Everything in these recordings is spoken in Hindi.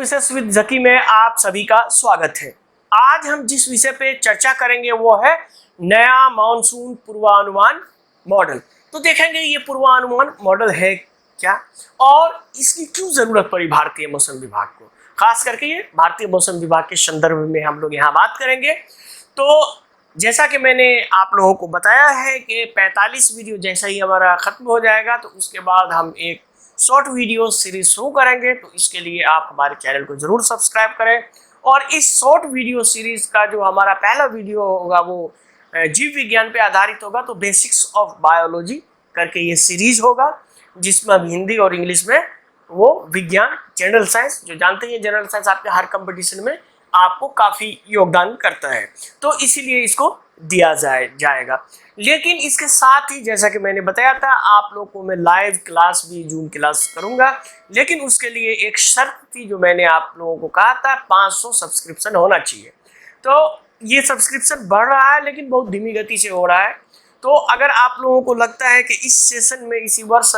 सर्विसेज विद जकी में आप सभी का स्वागत है। आज हम जिस विषय पे चर्चा करेंगे वो है नया मानसून पूर्वानुमान मॉडल। तो देखेंगे ये पूर्वानुमान मॉडल है क्या और इसकी क्यों जरूरत पड़ी भारतीय मौसम विभाग को। खास करके ये भारतीय मौसम विभाग के संदर्भ में हम लोग यहाँ बात करेंगे। तो जैसा कि मैंने आप लोगों को बताया है कि 45 वीडियो जैसा ही हमारा खत्म हो जाएगा तो उसके बाद हम एक शॉर्ट वीडियो सीरीज शुरू करेंगे। तो इसके लिए आप हमारे चैनल को जरूर सब्सक्राइब करें। और इस शॉर्ट वीडियो सीरीज का जो हमारा पहला वीडियो होगा वो जीव विज्ञान पे आधारित होगा। तो बेसिक्स ऑफ बायोलॉजी करके ये सीरीज होगा जिसमें हम हिंदी और इंग्लिश में वो विज्ञान जनरल साइंस, जो जानते हैं जनरल साइंस आपके हर कंपटीशन में आपको काफ़ी योगदान करता है, तो इसीलिए इसको दिया जाएगा। लेकिन इसके साथ ही जैसा कि मैंने बताया था आप लोगों को मैं लाइव क्लास भी जूम क्लास करूंगा, लेकिन उसके लिए एक शर्त थी जो मैंने आप लोगों को कहा था 500 सब्सक्रिप्शन होना चाहिए। तो ये सब्सक्रिप्शन बढ़ रहा है लेकिन बहुत धीमी गति से हो रहा है। तो अगर आप लोगों को लगता है कि इस सेशन में इसी वर्ष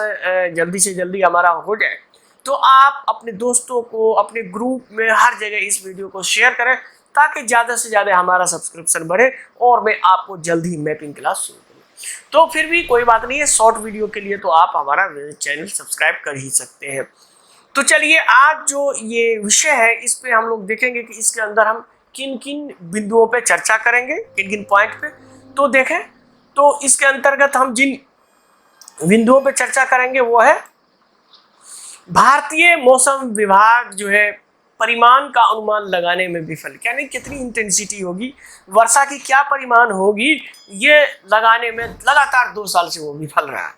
जल्दी से जल्दी हमारा हो जाए तो आप अपने दोस्तों को अपने ग्रुप में हर जगह इस वीडियो को शेयर करें ताकि ज़्यादा से ज़्यादा हमारा सब्सक्रिप्शन बढ़े और मैं आपको जल्द ही मैपिंग क्लास शुरू करूँ। तो फिर भी कोई बात नहीं है, शॉर्ट वीडियो के लिए तो आप हमारा चैनल सब्सक्राइब कर ही सकते हैं। तो चलिए आज जो ये विषय है इस पे हम लोग देखेंगे कि इसके अंदर हम किन किन बिंदुओं पे चर्चा करेंगे, किन किन पॉइंट पे। तो देखें तो इसके अंतर्गत हम जिन बिंदुओं पे चर्चा करेंगे वो है भारतीय मौसम विभाग जो है परिमाण का अनुमान लगाने में विफल, यानी कितनी इंटेंसिटी होगी, वर्षा की क्या परिमाण होगी, ये लगाने में लगातार 2 साल से वो विफल रहा है।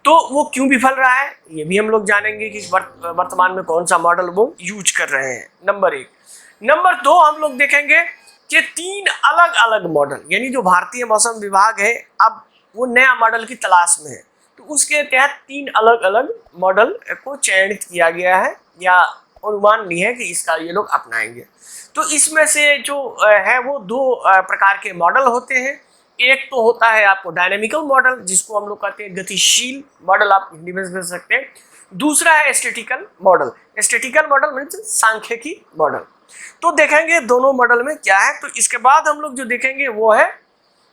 तो वो क्यों विफल रहा है ये भी हम लोग जानेंगे कि वर्तमान में कौन सा मॉडल वो यूज कर रहे हैं, नंबर 1। नंबर 2 हम लोग देखेंगे कि 3 अलग अलग मॉडल, यानी जो भारतीय मौसम विभाग है अब वो नया मॉडल की तलाश में है, तो उसके तहत 3 अलग अलग मॉडल को चयनित किया गया है या अनुमान नहीं है कि इसका ये लोग अपनाएंगे। तो इसमें से जो है वो 2 प्रकार के मॉडल होते हैं। एक तो होता है आपको डायनेमिकल मॉडल जिसको हम लोग कहते हैं गतिशील मॉडल, आप हिंदी में कह सकते हैं। दूसरा है statistical model. Statistical model means सांख्यिकी मॉडल। तो देखेंगे दोनों मॉडल में क्या है। तो इसके बाद हम लोग जो देखेंगे वो है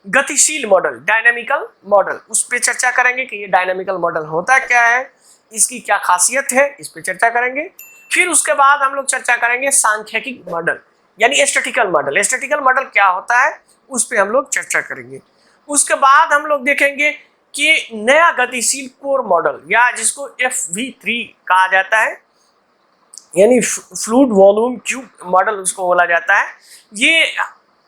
गतिशील मॉडल, डायनेमिकल मॉडल। उस पर चर्चा करेंगे कि ये डायनेमिकल मॉडल होता क्या है, इसकी क्या खासियत है, इस पर चर्चा करेंगे। फिर उसके बाद हम लोग चर्चा करेंगे सांख्यिकी मॉडल यानी स्टैटिकल मॉडल। स्टैटिकल मॉडल क्या होता है उस पर हम लोग चर्चा करेंगे। उसके बाद हम लोग देखेंगे कि नया गतिशील कोर मॉडल या जिसको FV3 कहा जाता है यानी फ्लूइड वॉल्यूम क्यूब मॉडल उसको बोला जाता है। ये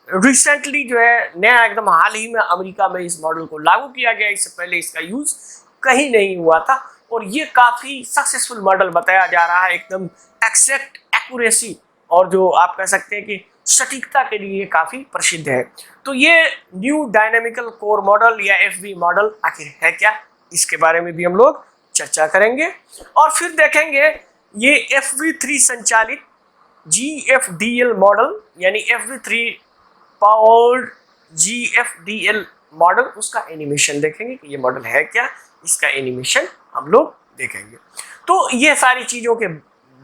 रिसेंटली जो है नया एकदम हाल ही में अमेरिका में इस मॉडल को लागू किया गया। इससे पहले इसका यूज कहीं नहीं हुआ था और ये काफ़ी सक्सेसफुल मॉडल बताया जा रहा है, एकदम एक्जैक्ट एक्यूरेसी और जो आप कह सकते हैं कि सटीकता के लिए काफ़ी प्रसिद्ध है। तो ये न्यू डायनेमिकल कोर मॉडल या FV मॉडल आखिर है क्या, इसके बारे में भी हम लोग चर्चा करेंगे। और फिर देखेंगे ये FV3 संचालित GFDL मॉडल यानी FV3 पावर्ड GFDL मॉडल, उसका एनिमेशन देखेंगे कि ये मॉडल है क्या, इसका एनिमेशन हम लोग देखेंगे। तो ये सारी चीज़ों के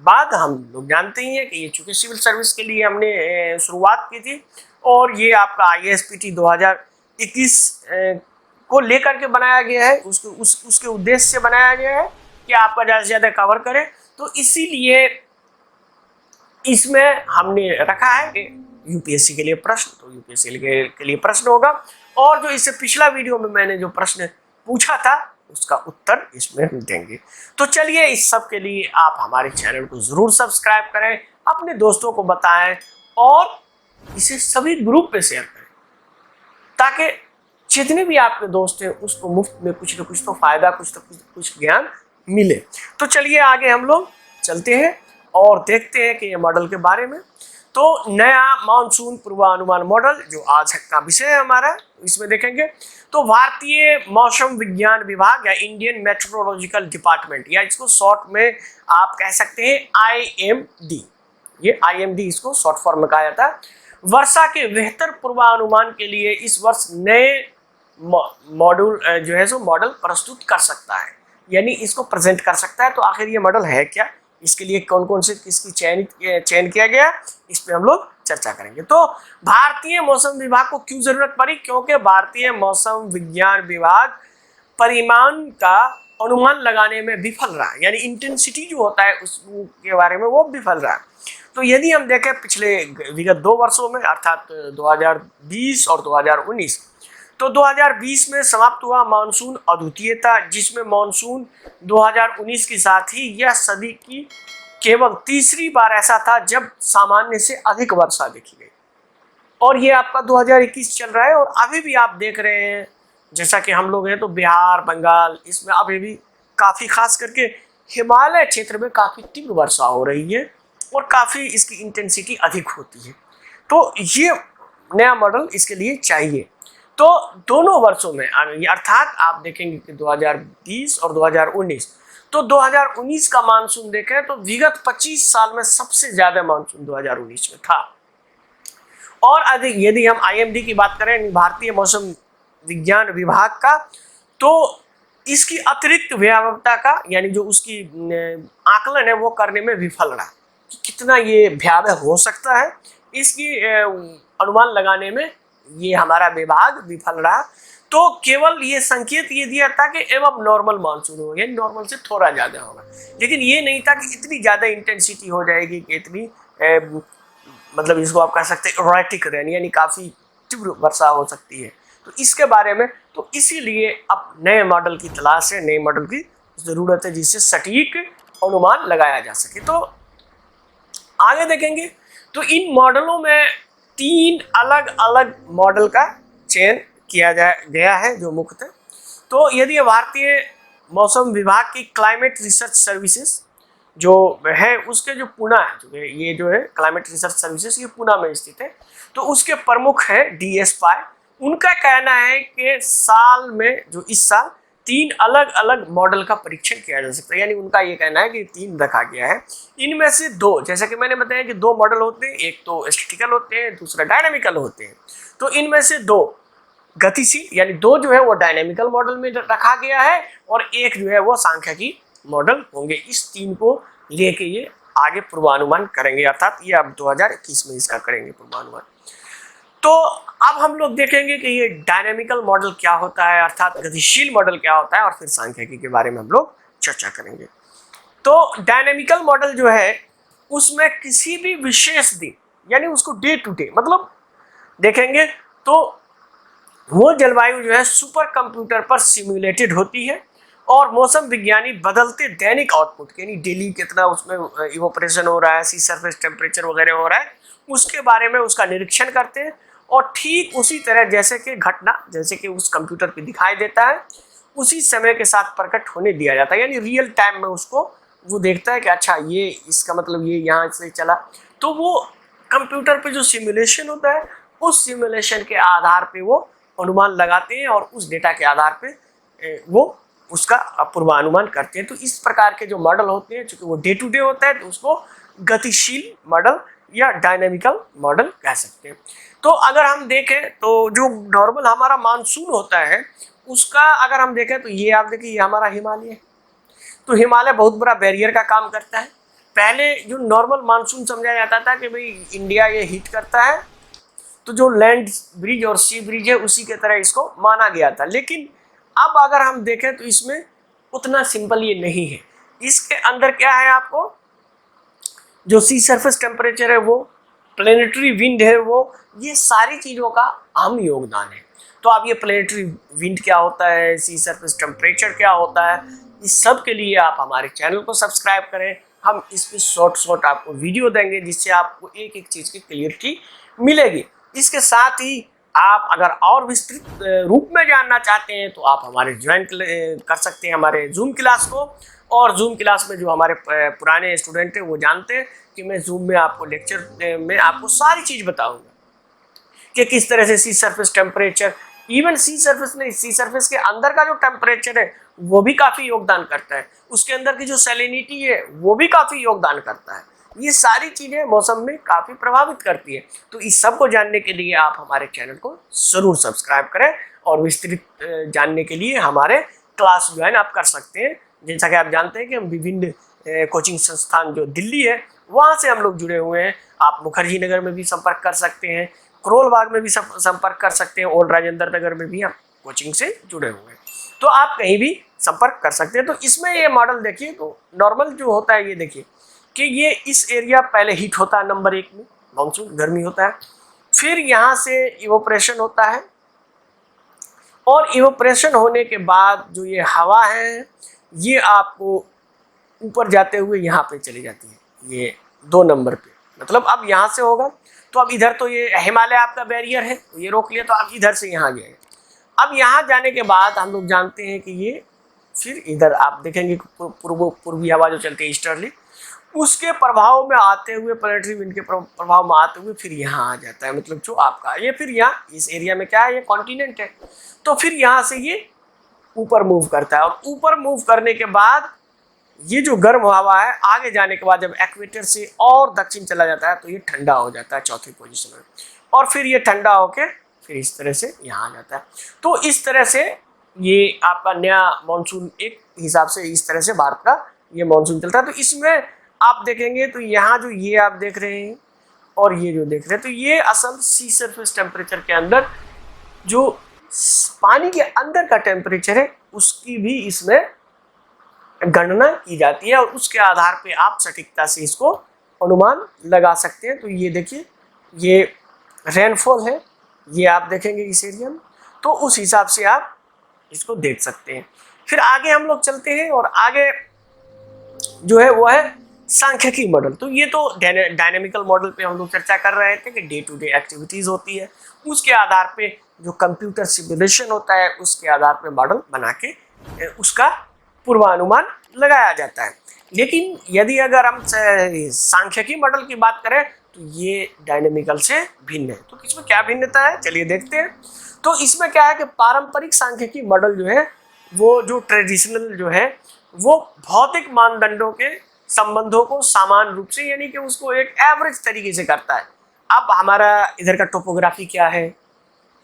बाद हम लोग जानते ही हैं कि ये चूँकि सिविल सर्विस के लिए हमने शुरुआत की थी और ये आपका ISPT 2021 को लेकर के बनाया गया है, उसके उद्देश्य से बनाया गया है कि आपका ज़्यादा से ज़्यादा कवर करें। तो इसीलिए इसमें हमने रखा है कि UPSC के लिए प्रश्न, तो UPSC के लिए प्रश्न होगा और जो इससे पिछला वीडियो में मैंने जो प्रश्न पूछा था उसका उत्तर इसमें हम देंगे। तो चलिए इस सब के लिए आप हमारे चैनल को जरूर सब्सक्राइब करें, अपने दोस्तों को बताएं और इसे सभी ग्रुप पे शेयर करें ताकि जितने भी आपके दोस्त हैं उसको मुफ्त में कुछ न कुछ तो फायदा, कुछ ज्ञान मिले। तो चलिए आगे हम लोग चलते हैं और देखते हैं कि ये मॉडल के बारे में। तो नया मानसून पूर्वानुमान मॉडल जो आज का विषय है हमारा, इसमें देखेंगे तो भारतीय मौसम विज्ञान विभाग या इंडियन मेट्रोलॉजिकल डिपार्टमेंट या इसको शॉर्ट में आप कह सकते हैं IMD, ये IMD इसको शॉर्ट फॉर्म में कहा जाता है, वर्षा के बेहतर पूर्वानुमान के लिए इस वर्ष नए मॉड्यूल जो है सो मॉडल प्रस्तुत कर सकता है, यानी इसको प्रेजेंट कर सकता है। तो आखिर ये मॉडल है क्या, इसके लिए कौन कौन से किसकी चयन किया गया, इस पे हम लोग चर्चा करेंगे। तो भारतीय मौसम विभाग को क्यों जरूरत पड़ी, क्योंकि भारतीय मौसम विज्ञान विभाग परिमाण का अनुमान लगाने में विफल रहा, यानी इंटेंसिटी जो होता है उसके बारे में वो विफल रहा। तो यदि हम देखें पिछले विगत 2 वर्षों में अर्थात 2020 और 2019, तो 2020 में समाप्त हुआ मानसून अद्वितीय था, जिसमें मानसून 2019 के साथ ही यह सदी की केवल तीसरी बार ऐसा था जब सामान्य से अधिक वर्षा देखी गई। और ये आपका 2021 चल रहा है और अभी भी आप देख रहे हैं, जैसा कि हम लोग हैं तो बिहार, बंगाल, इसमें अभी भी काफ़ी खास करके हिमालय क्षेत्र में काफ़ी तीव्र वर्षा हो रही है और काफ़ी इसकी इंटेंसिटी अधिक होती है। तो ये नया मॉडल इसके लिए चाहिए। तो दोनों वर्षों में अर्थात आप देखेंगे कि 2020 और 2019, तो 2019 का मानसून देखें तो विगत 25 साल में सबसे ज़्यादा मानसून 2019 में था। और अधिक यदि हम IMD की बात करें, भारतीय मौसम विज्ञान विभाग का, तो इसकी अतिरिक्त भयावहता का यानी जो उसकी आकलन है वो करने में विफल रहा कि कितना ये भयावह हो सकता है, इसकी अनुमान लगाने में ये हमारा विभाग विफल रहा। तो केवल ये संकेत ये दिया था कि एवं नॉर्मल मानसून होगा, यानी नॉर्मल से थोड़ा ज़्यादा होगा, लेकिन ये नहीं था कि इतनी ज़्यादा इंटेंसिटी हो जाएगी कि इतनी मतलब इसको आप कह सकते हैं erratic रेन, यानी काफ़ी तीव्र वर्षा हो सकती है। तो इसके बारे में तो इसीलिए अब नए मॉडल की तलाश है, नए मॉडल की ज़रूरत है जिससे सटीक अनुमान लगाया जा सके। तो आगे देखेंगे तो इन मॉडलों में 3 अलग अलग मॉडल का चयन किया गया है जो मुख्य थे। तो यदि भारतीय मौसम विभाग की क्लाइमेट रिसर्च सर्विसेज जो है उसके जो पुणे है, ये जो है क्लाइमेट रिसर्च सर्विसेज, ये पुणे में स्थित है, तो उसके प्रमुख है DS पाय। उनका कहना है कि साल में जो इस साल 3 अलग अलग मॉडल का परीक्षण किया जा सकता है, यानी उनका ये कहना है कि 3 रखा गया है। इनमें से 2, जैसा कि मैंने बताया कि 2 मॉडल होते हैं, एक तो स्टैटिकल होते हैं, दूसरा डायनामिकल होते हैं। तो इनमें से 2 गतिशील यानी 2 जो है वो डायनामिकल मॉडल में रखा गया है और एक जो है वो सांख्यिकी मॉडल होंगे। इस 3 को लेके ये आगे पूर्वानुमान करेंगे, अर्थात ये अब 2021 में इसका करेंगे पूर्वानुमान। तो अब हम लोग देखेंगे कि ये डायनामिकल मॉडल क्या होता है, अर्थात गतिशील मॉडल क्या होता है, और फिर सांख्यिकी के बारे में हम लोग चर्चा करेंगे। तो डायनामिकल मॉडल जो है उसमें किसी भी विशेष दिन यानी उसको डे टू डे मतलब देखेंगे तो वो जलवायु जो है सुपर कंप्यूटर पर सिमुलेटेड होती है और मौसम विज्ञानी बदलते दैनिक आउटपुट यानी डेली कितना उसमें इवोपरेशन हो रहा है, सी सरफेस टेम्परेचर वगैरह हो रहा है, उसके बारे में उसका निरीक्षण करते हैं और ठीक उसी तरह जैसे कि घटना जैसे कि उस कंप्यूटर पे दिखाई देता है उसी समय के साथ प्रकट होने दिया जाता है, यानी रियल टाइम में उसको वो देखता है कि अच्छा ये इसका मतलब ये यहाँ से चला। तो वो कंप्यूटर पे जो सिमुलेशन होता है उस सिमुलेशन के आधार पे वो अनुमान लगाते हैं और उस डेटा के आधार पे वो उसका पूर्वानुमान करते हैं। तो इस प्रकार के जो मॉडल होते हैं चूँकि वो डे टू डे होता है तो उसको गतिशील मॉडल या डायनेमिकल मॉडल कह सकते हैं। तो अगर हम देखें तो जो नॉर्मल हमारा मानसून होता है उसका अगर हम देखें तो ये आप देखिए ये हमारा हिमालय है, तो हिमालय बहुत बड़ा बैरियर का काम करता है। पहले जो नॉर्मल मानसून समझा जाता था कि भाई इंडिया ये हीट करता है तो जो लैंड ब्रिज और सी ब्रिज है उसी के तरह इसको माना गया था, लेकिन अब अगर हम देखें तो इसमें उतना सिंपल ये नहीं है। इसके अंदर क्या है, आपको जो सी सरफेस टेम्परेचर है वो, प्लेनेटरी विंड है वो, ये सारी चीज़ों का अहम योगदान है। तो आप ये प्लेनेटरी विंड क्या होता है, सी सरफेस टेम्परेचर क्या होता है, इस सब के लिए आप हमारे चैनल को सब्सक्राइब करें। हम इस पर शॉर्ट आपको वीडियो देंगे जिससे आपको एक एक चीज़ की क्लियरिटी मिलेगी। इसके साथ ही आप अगर और विस्तृत रूप में जानना चाहते हैं तो आप हमारे ज्वाइन कर सकते हैं हमारे जूम क्लास को, और जूम क्लास में जो हमारे पुराने स्टूडेंट हैं वो जानते हैं कि मैं जूम में आपको लेक्चर में आपको सारी चीज़ बताऊंगा कि किस तरह से सी सरफेस टेम्परेचर, इवन सी सरफेस नहीं, सी सरफेस के अंदर का जो टेम्परेचर है वो भी काफ़ी योगदान करता है, उसके अंदर की जो सैलिनिटी है वो भी काफ़ी योगदान करता है। ये सारी चीज़ें मौसम में काफ़ी प्रभावित करती है। तो इस सब को जानने के लिए आप हमारे चैनल को ज़रूर सब्सक्राइब करें और विस्तृत जानने के लिए हमारे क्लास ज्वाइन आप कर सकते हैं। जैसा कि आप जानते हैं कि हम विभिन्न कोचिंग संस्थान जो दिल्ली है वहाँ से हम लोग जुड़े हुए हैं। आप मुखर्जी नगर में भी संपर्क कर सकते हैं, करोल बाग में भी संपर्क कर सकते हैं, ओल्ड राजेंद्र नगर में भी हम कोचिंग से जुड़े हुए हैं, तो आप कहीं भी संपर्क कर सकते हैं। तो इसमें ये मॉडल देखिए, तो नॉर्मल जो होता है ये देखिए कि ये इस एरिया पहले हीट होता है, नंबर 1 में मानसून गर्मी होता है, फिर यहाँ से इवोपरेशन होता है, और इवोपरेशन होने के बाद जो ये हवा है ये आपको ऊपर जाते हुए यहाँ पे चली जाती है, ये 2 नंबर पे, मतलब अब यहाँ से होगा तो अब इधर तो ये हिमालय आपका बैरियर है तो ये रोक लिया, तो अब इधर से यहाँ गए। अब यहाँ जाने के बाद हम लोग जानते हैं कि ये फिर इधर आप देखेंगे पूर्वी हवा जो चलती है ईस्टर्ली, उसके प्रभाव में आते हुए, प्लेनेटरी विंड के प्रभाव में आते हुए फिर यहाँ आ जाता है, मतलब जो आपका ये फिर यहाँ इस एरिया में क्या है, ये कॉन्टिनेंट है, तो फिर यहाँ से ये ऊपर मूव करता है, और ऊपर मूव करने के बाद ये जो गर्म हवा है आगे जाने के बाद जब इक्वेटर से और दक्षिण चला जाता है तो ये ठंडा हो जाता है चौथी पोजीशन में, और फिर ये ठंडा होके फिर इस तरह से यहाँ आ जाता है। तो इस तरह से ये आपका नया मानसून एक हिसाब से इस तरह से भारत का ये मानसून चलता है। तो इसमें आप देखेंगे तो यहाँ जो ये आप देख रहे हैं और ये जो देख रहे हैं, तो ये असल सी सरफेस टेम्परेचर के अंदर जो पानी के अंदर का टेम्परेचर है उसकी भी इसमें गणना की जाती है, और उसके आधार पे आप सटीकता से इसको अनुमान लगा सकते हैं। तो ये देखिए ये रेनफॉल है, ये आप देखेंगे इस एरिया में, तो उस हिसाब से आप इसको देख सकते हैं। फिर आगे हम लोग चलते हैं, और आगे जो है वो है सांख्यिकी मॉडल। तो ये तो डायनेमिकल मॉडल पे हम लोग चर्चा कर रहे थे कि डे टू डे एक्टिविटीज़ होती है, उसके आधार पे जो कंप्यूटर सिमुलेशन होता है उसके आधार पे मॉडल बना के उसका पूर्वानुमान लगाया जाता है। लेकिन यदि अगर हम सांख्यिकी मॉडल की बात करें तो ये डायनेमिकल से भिन्न है। तो इसमें क्या भिन्नता है चलिए देखते हैं। तो इसमें क्या है कि पारंपरिक सांख्यिकी मॉडल जो है वो जो ट्रेडिशनल जो है वो भौतिक मानदंडों के संबंधों को समान रूप से, यानी कि उसको एक एवरेज तरीके से करता है। अब हमारा इधर का टोपोग्राफी क्या है,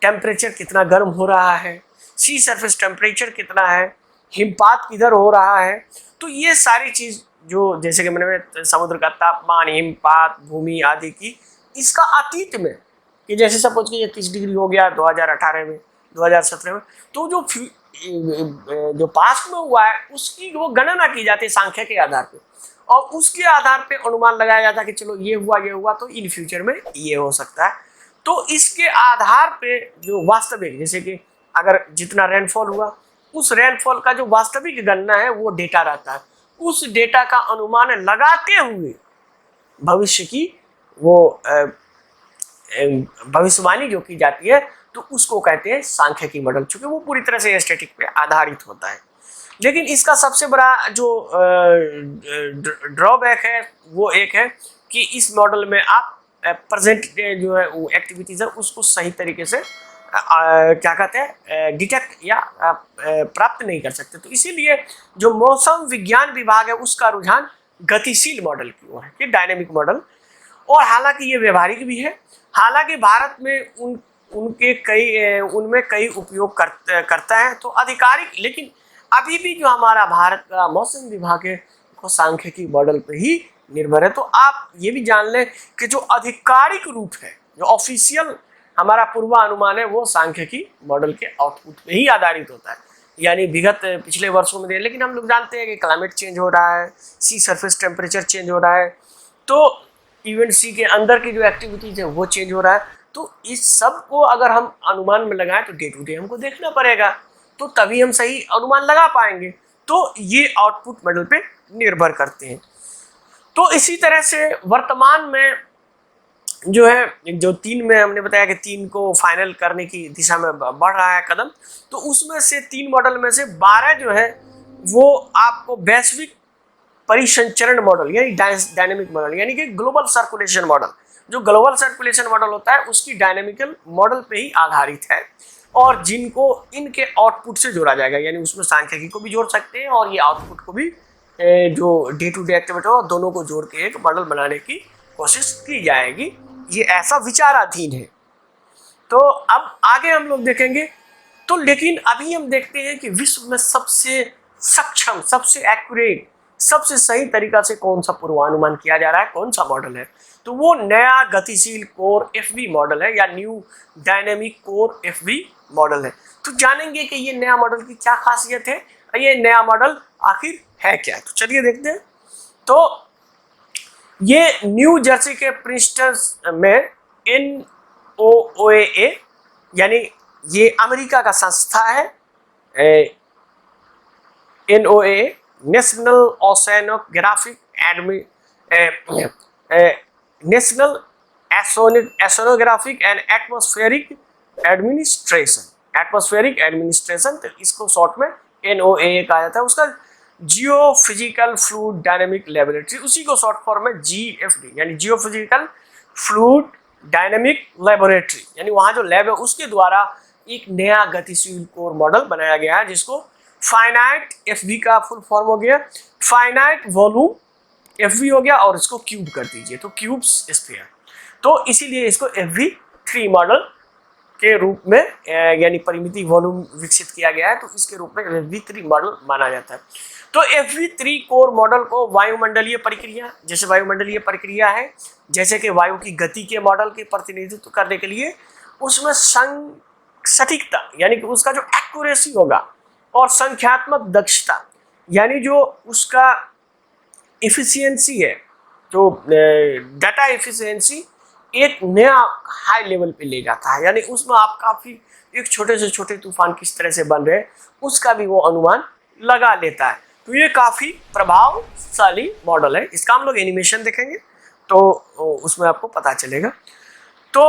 टेम्परेचर कितना गर्म हो रहा है, सी सरफेस टेम्परेचर कितना है, हिमपात किधर हो रहा है, तो ये सारी चीज़ जो जैसे कि मैंने समुद्र का तापमान, हिमपात, भूमि आदि की, इसका अतीत में कि जैसे सपोज कि 30 डिग्री हो गया 2018 में, 2017 में, तो जो पास्ट में हुआ है उसकी वो गणना की जाती है सांख्य के आधार पे, और उसके आधार पे अनुमान लगाया जाता है कि चलो ये हुआ तो इन फ्यूचर में ये हो सकता है। तो इसके आधार पे जो वास्तविक, जैसे कि अगर जितना रेनफॉल हुआ उस रेनफॉल का जो वास्तविक गणना है वो डेटा रहता है, उस डेटा का अनुमान लगाते हुए भविष्य की वो भविष्यवाणी जो की जाती है तो उसको कहते हैं सांख्यिकी मॉडल, चूंकि वो पूरी तरह से स्टैटिक पे आधारित होता है। लेकिन इसका सबसे बड़ा जो ड्रॉबैक है वो एक है कि इस मॉडल में आप प्रेजेंट जो है वो एक्टिविटीज है उसको सही तरीके से क्या कहते हैं डिटेक्ट या प्राप्त नहीं कर सकते। तो इसीलिए जो मौसम विज्ञान विभाग है उसका रुझान गतिशील मॉडल की ओर है कि डायनेमिक मॉडल, और हालांकि ये व्यवहारिक भी है। हालांकि भारत में उनमें कई उपयोग करता है तो आधिकारिक, लेकिन अभी भी जो हमारा भारत का मौसम विभाग है वो सांख्यिकी मॉडल पे ही निर्भर है। तो आप ये भी जान लें कि जो आधिकारिक रूप है, जो ऑफिशियल हमारा पूर्वानुमान है वो सांख्यिकी मॉडल के आउटपुट पे ही आधारित होता है। यानी विगत पिछले वर्षों में, लेकिन हम लोग जानते हैं कि क्लाइमेट चेंज हो रहा है, सी सरफेस टेम्परेचर चेंज हो रहा है, तो इवन सी के अंदर की जो एक्टिविटीज है वो चेंज हो रहा है। तो इस सब को अगर हम अनुमान में लगाएं तो डे टू डे हमको देखना पड़ेगा, तो तभी हम सही अनुमान लगा पाएंगे। तो ये आउटपुट मॉडल पे निर्भर करते हैं। तो इसी तरह से वर्तमान में जो है जो 3 में हमने बताया कि 3 को फाइनल करने की दिशा में बढ़ रहा है कदम, तो उसमें से 3 मॉडल में से 12 जो है वो आपको वैश्विक परिसंचरण मॉडल यानी डायनेमिक मॉडल यानी कि ग्लोबल सर्कुलेशन मॉडल, जो ग्लोबल सर्कुलेशन मॉडल होता है उसकी डायनेमिकल मॉडल पे ही आधारित है, और जिनको इनके आउटपुट से जोड़ा जाएगा, यानी उसमें सांख्यिकी को भी जोड़ सकते हैं और ये आउटपुट को भी जो डे टू डे एक्टिविटी हो दोनों को जोड़ के एक मॉडल बनाने की कोशिश की जाएगी। ये ऐसा विचाराधीन है। तो अब आगे हम लोग देखेंगे। तो लेकिन अभी हम देखते हैं कि विश्व में सबसे सक्षम, सबसे एक्यूरेट सबसे सही तरीका से कौन सा पूर्वानुमान किया जा रहा है, कौन सा मॉडल है, तो वो नया गतिशील कोर एफवी मॉडल है या new dynamic core FV model है। तो जानेंगे कि ये नया मॉडल की क्या खासियत है, ये नया मॉडल आखिर है क्या। तो चलिए देखते हैं। तो ये न्यू जर्सी के प्रिंसटन में NOAA यानी ये अमेरिका का संस्था है, NOAA national oceanographic national oceanographic and atmospheric administration, तो इसको शॉर्ट में NOAA कहा जाता है। उसका geophysical fluid dynamic laboratory, उसी को शॉर्ट फॉर्म में GFD यानी geophysical fluid dynamic laboratory, यानी वहाँ जो लैब है उसके द्वारा एक नया गतिशील कोर मॉडल बनाया गया है, जिसको फाइनाइट FV का फुल फॉर्म हो गया, फाइनाइट वॉल्यूम FV हो गया, और इसको क्यूब कर दीजिए तो क्यूब्स स्फीयर। तो इसीलिए इसको FV3 मॉडल के रूप में यानी परिमिति वॉल्यूम विकसित किया गया है, तो इसके रूप में FV3 मॉडल माना जाता है। तो FV3 कोर मॉडल को वायुमंडलीय प्रक्रिया, जैसे वायुमंडलीय प्रक्रिया है, जैसे कि वायु की गति के मॉडल के प्रतिनिधित्व करने के लिए उसमें सटीकता यानी कि उसका जो एक्यूरेसी होगा और संख्यात्मक दक्षता यानी जो उसका इफिशियंसी है, जो डाटा इफिशियंसी एक नया हाई लेवल पे ले जाता है, यानी उसमें आप काफ़ी एक छोटे से छोटे तूफान किस तरह से बन रहे हैं उसका भी वो अनुमान लगा लेता है। तो ये काफ़ी प्रभावशाली मॉडल है। इसका हम लोग एनिमेशन देखेंगे तो उसमें आपको पता चलेगा। तो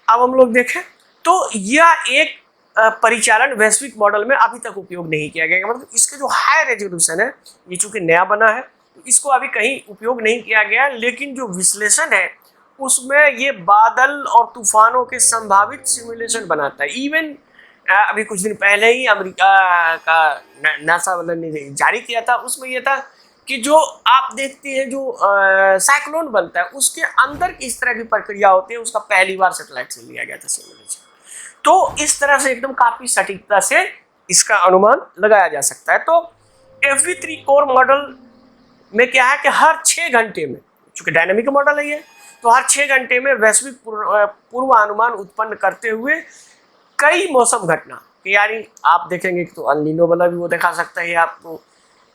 अब हम लोग देखें तो यह एक परिचालन वैश्विक मॉडल में अभी तक उपयोग नहीं किया गया, मतलब इसके जो हाई रेजोल्यूशन है, ये चूंकि नया बना है तो इसको अभी कहीं उपयोग नहीं किया गया, लेकिन जो विश्लेषण है उसमें ये बादल और तूफानों के संभावित सिमुलेशन बनाता है। इवन अभी कुछ दिन पहले ही अमेरिका का नासा वाला ने जारी किया था, उसमें यह था कि जो आप देखते हैं जो साइक्लोन बनता है उसके अंदर किस तरह की प्रक्रिया होती है, उसका पहली बार सैटेलाइट से लिया गया था सिमुलेशन। तो इस तरह से एकदम काफी सटीकता से इसका अनुमान लगाया जा सकता है। तो FV3 कोर मॉडल में क्या है कि हर 6 घंटे में, चूंकि डायनेमिक मॉडल है ये, तो हर 6 घंटे में वैश्विक पूर्वानुमान उत्पन्न करते हुए कई मौसम घटना, यानी आप देखेंगे तो अल नीनो वाला भी वो दिखा सकता है आपको,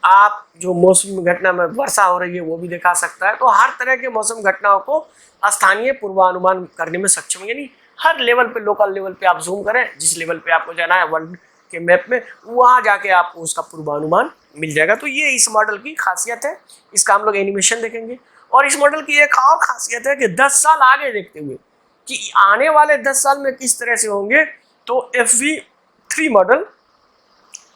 आप जो मौसमी घटना में वर्षा हो रही है वो भी दिखा सकता है। तो हर तरह के मौसम घटनाओं को स्थानीय पूर्वानुमान करने में सक्षम, यानी हर लेवल पे, लोकल लेवल पे आप जूम करें, जिस लेवल पे आपको जाना है वर्ल्ड के मैप में, वहाँ जाके आपको उसका पूर्वानुमान मिल जाएगा। तो ये इस मॉडल की खासियत है। इसका हम लोग एनिमेशन देखेंगे। और इस मॉडल की एक और खासियत है कि 10 साल आगे देखते हुए कि आने वाले 10 साल में किस तरह से होंगे, तो FV3 मॉडल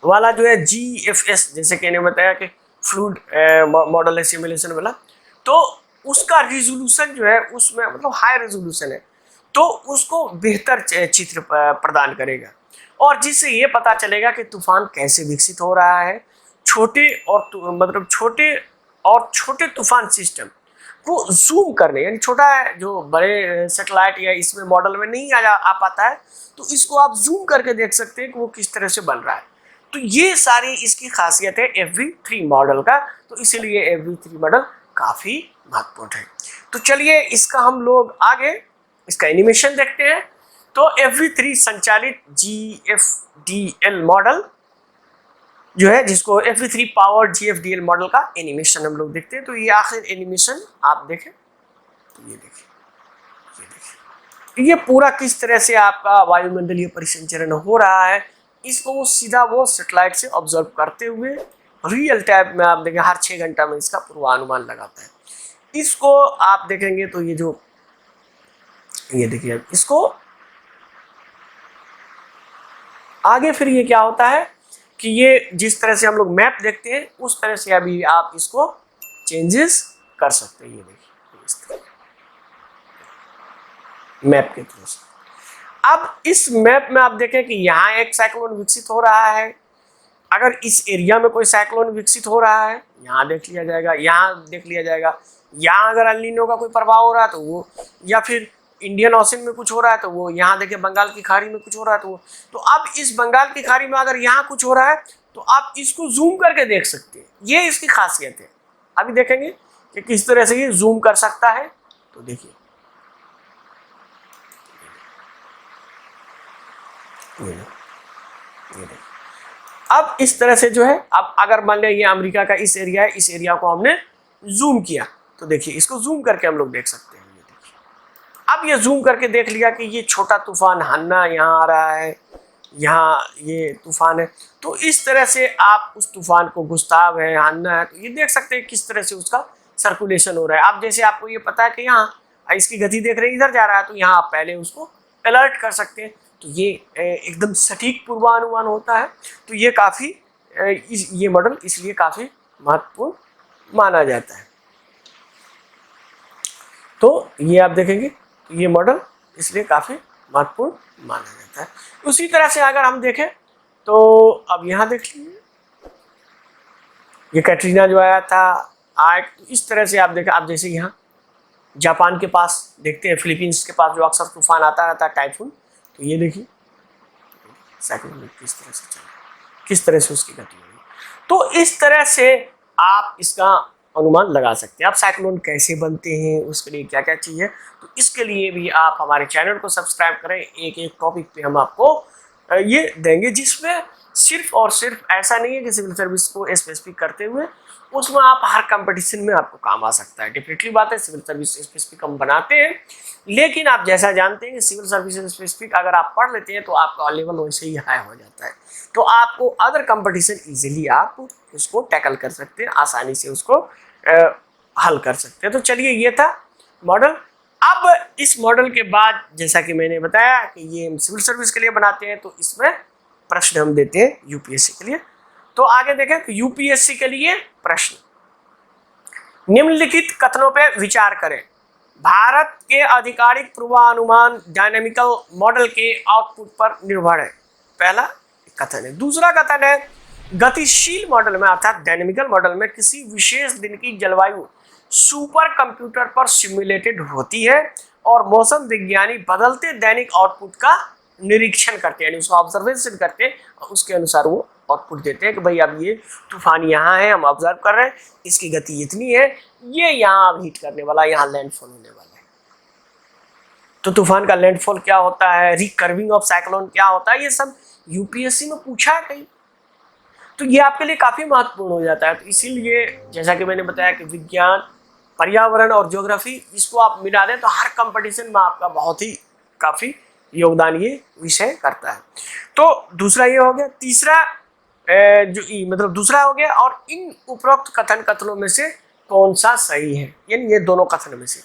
वाला जो है GFS, जैसे कहने बताया कि फ्लूइड मॉडल है सिमुलेशन वाला, तो उसका रिजोल्यूशन जो है उसमें मतलब हाई रेजोल्यूशन है, तो उसको बेहतर चित्र प्रदान करेगा, और जिससे ये पता चलेगा कि तूफान कैसे विकसित हो रहा है। छोटे और छोटे तूफान सिस्टम को जूम करने, यानी छोटा जो बड़े सैटेलाइट या इसमें मॉडल में नहीं आ पाता है, तो इसको आप जूम करके देख सकते हैं कि वो किस तरह से बन रहा है। तो ये सारी इसकी खासियत है FV3 मॉडल का, तो इसीलिए FV3 मॉडल काफ़ी महत्वपूर्ण है। तो चलिए इसका हम लोग आगे इसका एनिमेशन देखते हैं। तो FV3 संचालित GFDL मॉडल जो है, जिसको FV3 पावर GFDL मॉडल का एनिमेशन हम लोग देखते हैं। तो ये आखिर एनिमेशन आप देखें, तो ये देखिए ये पूरा किस तरह से आपका वायुमंडलीय परिसंचरण हो रहा है, इसको वो सीधा वो सैटेलाइट से ऑब्जर्व करते हुए रियल टाइम में आप देखें हर 6 घंटा में इसका पूर्वानुमान लगाता है। इसको आप देखेंगे तो ये जो ये देखिए, इसको आगे फिर ये क्या होता है कि ये जिस तरह से हम लोग मैप देखते हैं उस तरह से अभी आप इसको चेंजेस कर सकते हैं। ये देखिए इस तरह मैप के थ्रू से। अब इस मैप में आप देखें कि यहाँ एक साइक्लोन विकसित हो रहा है। अगर इस एरिया में कोई साइक्लोन विकसित हो रहा है, यहाँ देख लिया जाएगा, यहाँ देख लिया जाएगा, यहाँ अगर अल नीनो का कोई प्रभाव हो रहा है तो वो, या फिर इंडियन ओशन में कुछ हो रहा है तो वो, यहाँ देखिए बंगाल की खाड़ी में कुछ हो रहा है तो वो। तो अब इस बंगाल की खाड़ी में अगर यहाँ कुछ हो रहा है तो आप इसको जूम करके देख सकते हैं, ये इसकी खासियत है। अभी देखेंगे कि किस तरह से ये जूम कर सकता है। तो देखिए ये देखिए, अब इस तरह से जो है, अब अगर मान लिया ये अमेरिका का इस एरिया है, इस एरिया को हमने जूम किया तो देखिए इसको जूम करके हम लोग देख सकते हैं। ये देखिए अब ये जूम करके देख लिया कि ये छोटा तूफान हन्ना यहाँ आ रहा है, यहाँ ये तूफान है। तो इस तरह से आप उस तूफान को, गुस्ताव है, हन्ना है, तो ये देख सकते हैं किस तरह से उसका सर्कुलेशन हो रहा है। अब जैसे आपको ये पता है कि यहाँ इसकी गति देख रहे हैं इधर जा रहा है, तो यहाँ आप पहले उसको अलर्ट कर सकते हैं। तो ये एकदम सटीक पूर्वानुमान होता है। तो ये काफ़ी ये मॉडल इसलिए काफ़ी महत्वपूर्ण माना जाता है। तो ये आप देखेंगे तो ये मॉडल इसलिए काफ़ी महत्वपूर्ण माना जाता है। उसी तरह से अगर हम देखें तो अब यहाँ देख लीजिए, ये कैटरीना जो आया था आज, तो इस तरह से आप देखें, आप जैसे यहाँ जापान के पास देखते हैं, फिलीपींस के पास जो अक्सर तूफान आता रहता है टाइफून, तो ये देखिए साइक्लोन किस तरह से चल रहा है, किस तरह से उसकी गति हो रही है। तो इस तरह से आप इसका अनुमान लगा सकते हैं। आप साइक्लोन कैसे बनते हैं, उसके लिए क्या क्या चाहिए, तो इसके लिए भी आप हमारे चैनल को सब्सक्राइब करें। एक एक टॉपिक पे हम आपको ये देंगे, जिसमें सिर्फ और सिर्फ ऐसा नहीं है कि सिविल सर्विस को स्पेसिफिक करते हुए उसमें आप हर कंपटीशन में आपको काम आ सकता है। डेफिनेटली बात है, सिविल सर्विस स्पेसिफिक हम बनाते हैं, लेकिन आप जैसा जानते हैं कि सिविल सर्विस स्पेसिफिक अगर आप पढ़ लेते हैं तो आपका लेवल वैसे ही हाई हो जाता है। तो आपको अदर कंपटीशन इजीली आप उसको टैकल कर सकते हैं, आसानी से उसको हल कर सकते हैं। तो चलिए ये था मॉडल। अब इस मॉडल के बाद जैसा कि मैंने बताया कि ये हम सिविल सर्विस के लिए बनाते हैं, तो इसमें प्रश्न हम देते हैं यूपीएससी के लिए। तो आगे देखें तो यूपीएससी के लिए प्रश्न, निम्नलिखित कथनों पर विचार करें। भारत के आधिकारिक पूर्वानुमान डायनेमिकल मॉडल के आउटपुट पर निर्भर है, पहला कथन है। दूसरा कथन है, गतिशील मॉडल में अर्थात डायनेमिकल मॉडल में किसी विशेष दिन की जलवायु सुपर कंप्यूटर पर सिमुलेटेड होती है और मौसम विज्ञानी बदलते दैनिक आउटपुट का निरीक्षण करते हैं, यानी उसका ऑब्जर्वेशन करते हैं और उसके अनुसार वो आउटपुट देते हैं कि भाई अब ये तूफान यहाँ है, हम ऑब्जर्व कर रहे हैं, इसकी गति इतनी है, ये यहाँ अब हिट करने वाला, यहाँ लैंडफॉल होने वाला है। तो तूफान का लैंडफॉल क्या होता है, रिकर्विंग ऑफ साइक्लोन क्या होता है, ये सब यूपीएससी में पूछा है कहीं। तो ये आपके लिए काफ़ी महत्वपूर्ण हो जाता है। तो इसीलिए जैसा कि मैंने बताया कि विज्ञान, पर्यावरण और ज्योग्राफी, इसको आप मिला दें तो हर कंपटीशन में आपका बहुत ही काफ़ी योगदान ये विषय करता है। तो दूसरा ये हो गया। तीसरा मतलब दूसरा हो गया, और इन उपरोक्त कथनों में से कौन सा सही है, यानी ये दोनों कथन में से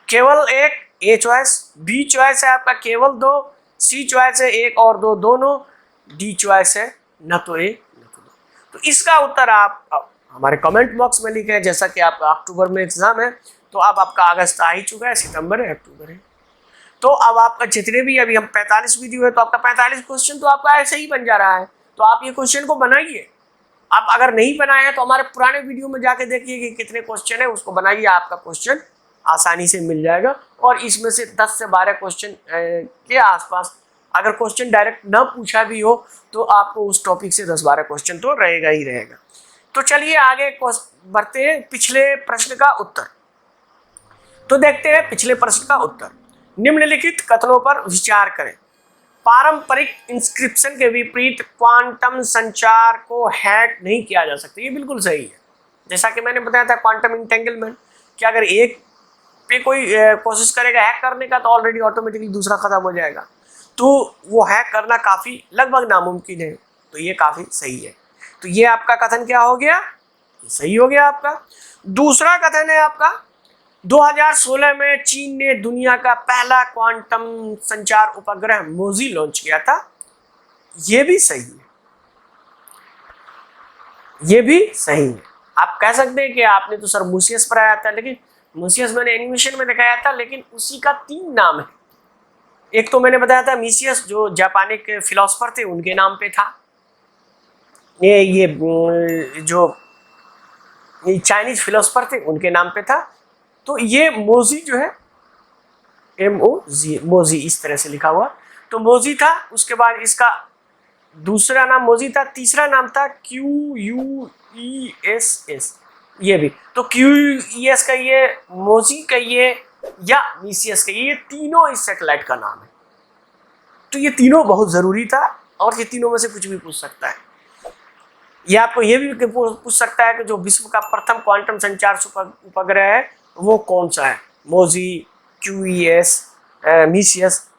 केवल एक, ए चॉइस, बी चॉइस है आपका केवल 2, सी चॉइस है 1 और 2 दोनों, डी चॉइस है न तो 1 न तो 2। तो इसका उत्तर आप हमारे कमेंट बॉक्स में लिखें। जैसा कि आपका अक्टूबर में एग्जाम है, तो अब आपका अगस्त आ ही चुका है, सितंबर है, अक्टूबर है, तो अब आपका जितने भी अभी हम 45 वीडियो है, तो आपका 45 क्वेश्चन तो आपका ऐसे ही बन जा रहा है। तो आप ये क्वेश्चन को बनाइए। आप अगर नहीं बनाए हैं तो हमारे पुराने वीडियो में जाके देखिए कि कितने क्वेश्चन है, उसको बनाइए, आपका क्वेश्चन आसानी से मिल जाएगा। और इसमें से 10 से 12 क्वेश्चन के आसपास, अगर क्वेश्चन डायरेक्ट न पूछा भी हो तो आपको उस टॉपिक से 10-12 क्वेश्चन तो रहेगा ही रहेगा। तो चलिए आगे बढ़ते हैं पिछले प्रश्न का उत्तर। तो देखते हैं पिछले प्रश्न का उत्तर। निम्नलिखित कथनों पर विचार करें। पारंपरिक इंस्क्रिप्शन के विपरीत क्वांटम संचार को हैक नहीं किया जा सकता, ये बिल्कुल सही है। जैसा कि मैंने बताया था क्वांटम इंटेंगलमेंट, कि अगर एक पे कोई कोशिश करेगा हैक करने का तो ऑलरेडी ऑटोमेटिकली दूसरा खत्म हो जाएगा, तो वो हैक करना काफ़ी लगभग नामुमकिन है। तो ये काफ़ी सही है। तो ये आपका कथन क्या हो गया, ये सही हो गया आपका। दूसरा कथन है आपका, 2016 में चीन ने दुनिया का पहला क्वांटम संचार उपग्रह मोजी लॉन्च किया था, ये भी सही है, ये भी सही है। आप कह सकते हैं कि आपने तो सर मूसियस पढ़ाया था, लेकिन मूसियस मैंने एनिमेशन में दिखाया था, लेकिन उसी का 3 नाम है। एक तो मैंने बताया था मीसियस, जो जापानी के फिलोसफर थे उनके नाम पे था। ये जो चाइनीज फिलोसफर थे उनके नाम पे था। तो ये मोजी जो है, MOZ, मोजी इस तरह से लिखा हुआ, तो मोजी था। उसके बाद इसका दूसरा नाम मोजी था, तीसरा नाम था QUESS, ये भी। तो QUES कहिए, मोजी कहिए या मीसियस कहिए, ये तीनों इस सैटेलाइट का नाम है। तो ये तीनों बहुत जरूरी था, और ये तीनों में से कुछ भी पूछ सकता है। ये आपको ये भी पूछ सकता है कि जो विश्व का प्रथम क्वांटम संचार उपग्रह है वो कौन सा है, मोजी, QES, मीसियस,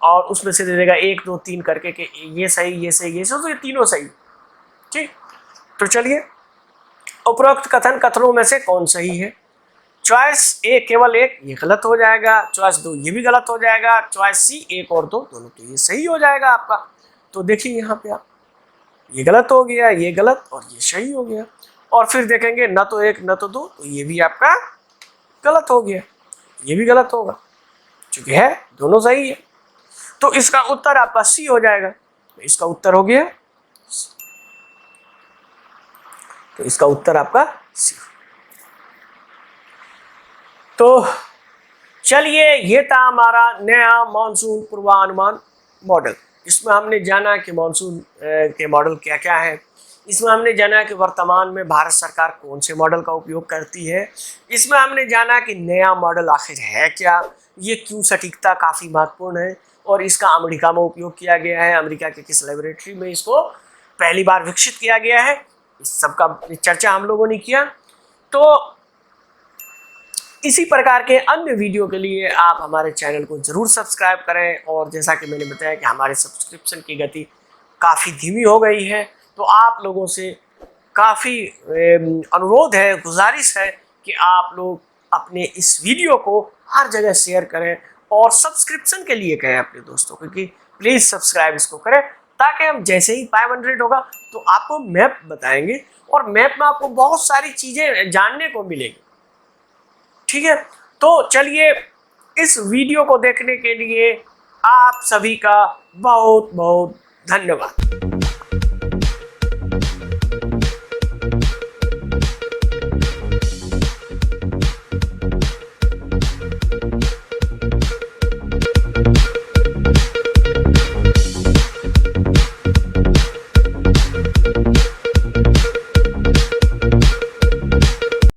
और उसमें से दे देगा 1 2 3 करके कि ये सही, ये सही, ये सही, तो ये तीनों सही। ठीक, तो चलिए, उपरोक्त कथनों में से कौन सही है? चॉइस ए केवल एक, ये गलत हो जाएगा। चॉइस 2 ये भी गलत हो जाएगा। चॉइस सी 1 और 2 दोनों तो ये सही हो जाएगा आपका। तो देखिए यहाँ पे आप, ये गलत हो गया, ये गलत, और ये सही हो गया। और फिर देखेंगे न तो 1 न तो 2, तो ये भी आपका गलत हो गया, ये भी गलत होगा, चूंकि है दोनों सही है। तो इसका उत्तर आपका सी हो जाएगा। तो इसका उत्तर हो गया, तो इसका उत्तर आपका सी। तो चलिए, ये था हमारा नया मॉनसून पूर्वानुमान मॉडल। इसमें हमने जाना कि मॉनसून के मॉडल क्या क्या है। इसमें हमने जाना कि वर्तमान में भारत सरकार कौन से मॉडल का उपयोग करती है। इसमें हमने जाना कि नया मॉडल आखिर है क्या, ये क्यों सटीकता काफ़ी महत्वपूर्ण है, और इसका अमेरिका में उपयोग किया गया है, अमेरिका के किस लेबोरेटरी में इसको पहली बार विकसित किया गया है, इस सब का चर्चा हम लोगों ने किया। तो इसी प्रकार के अन्य वीडियो के लिए आप हमारे चैनल को ज़रूर सब्सक्राइब करें। और जैसा कि मैंने बताया कि हमारे सब्सक्रिप्शन की गति काफ़ी धीमी हो गई है, तो आप लोगों से काफ़ी अनुरोध है, गुजारिश है कि आप लोग अपने इस वीडियो को हर जगह शेयर करें, और सब्सक्रिप्शन के लिए कहें अपने दोस्तों को कि प्लीज़ सब्सक्राइब इसको करें, ताकि हम जैसे ही 500 होगा तो आपको मैप बताएंगे, और मैप में आपको बहुत सारी चीज़ें जानने को मिलेगी। ठीक है, तो चलिए, इस वीडियो को देखने के लिए आप सभी का बहुत बहुत धन्यवाद।